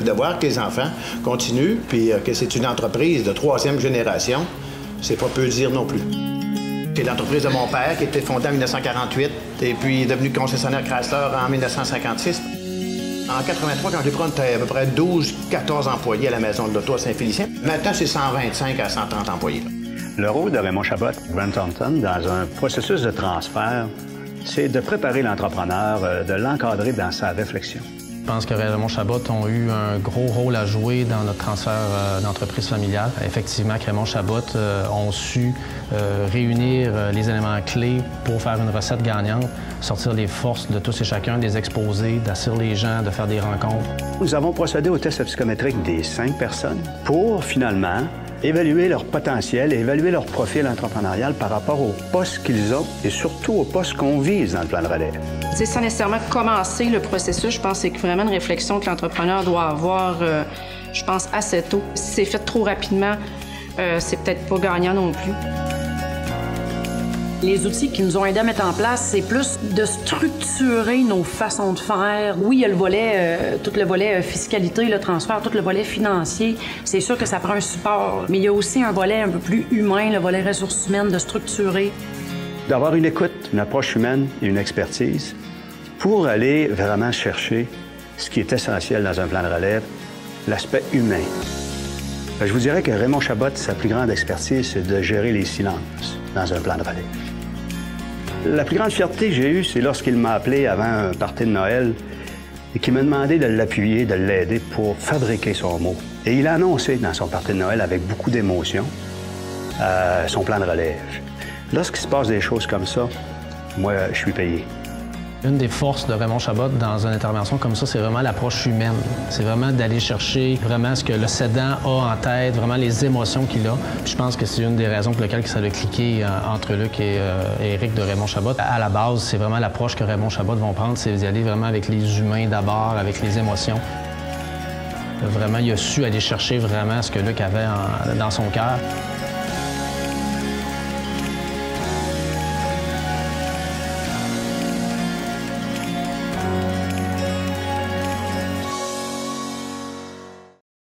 de voir que les enfants continuent, puis que c'est une entreprise de 3e génération, c'est pas peu dire non plus. C'est l'entreprise de mon père qui a été fondée en 1948 et puis devenu concessionnaire Chrysler en 1956. En 83, quand j'ai pris, on était à peu près 12-14 employés à la maison de l'auto à Saint-Félicien. Maintenant, c'est 125 à 130 employés. Le rôle de Raymond Chabot, Grant Thornton, dans un processus de transfert, c'est de préparer l'entrepreneur, de l'encadrer dans sa réflexion. Je pense que Raymond Chabot ont eu un gros rôle à jouer dans notre transfert d'entreprise familiale. Effectivement, Raymond Chabot ont su réunir les éléments clés pour faire une recette gagnante, sortir les forces de tous et chacun, les exposer, d'assurer les gens, de faire des rencontres. Nous avons procédé au test psychométrique des 5 personnes pour, finalement, évaluer leur potentiel et évaluer leur profil entrepreneurial par rapport au poste qu'ils ont et surtout au poste qu'on vise dans le plan de relève. Sans nécessairement commencer le processus, je pense que c'est vraiment une réflexion que l'entrepreneur doit avoir, je pense, assez tôt. Si c'est fait trop rapidement, c'est peut-être pas gagnant non plus. Les outils qui nous ont aidés à mettre en place, c'est plus de structurer nos façons de faire. Oui, il y a le volet, tout le volet fiscalité, le transfert, tout le volet financier. C'est sûr que ça prend un support, mais il y a aussi un volet un peu plus humain, le volet ressources humaines, de structurer. D'avoir une écoute, une approche humaine et une expertise pour aller vraiment chercher ce qui est essentiel dans un plan de relève, l'aspect humain. Je vous dirais que Raymond Chabot, sa plus grande expertise, c'est de gérer les silences dans un plan de relève. La plus grande fierté que j'ai eue, c'est lorsqu'il m'a appelé avant un party de Noël et qu'il m'a demandé de l'appuyer, de l'aider pour fabriquer son mot. Et il a annoncé dans son party de Noël avec beaucoup d'émotion son plan de relève. Lorsqu'il se passe des choses comme ça, moi, je suis payé. Une des forces de Raymond Chabot dans une intervention comme ça, c'est vraiment l'approche humaine. C'est vraiment d'aller chercher vraiment ce que le cédant a en tête, vraiment les émotions qu'il a. Puis je pense que c'est une des raisons pour lesquelles ça a cliqué entre Luc et Éric de Raymond Chabot. À la base, c'est vraiment l'approche que Raymond Chabot vont prendre, c'est d'y aller vraiment avec les humains d'abord, avec les émotions. Vraiment, il a su aller chercher vraiment ce que Luc avait dans son cœur.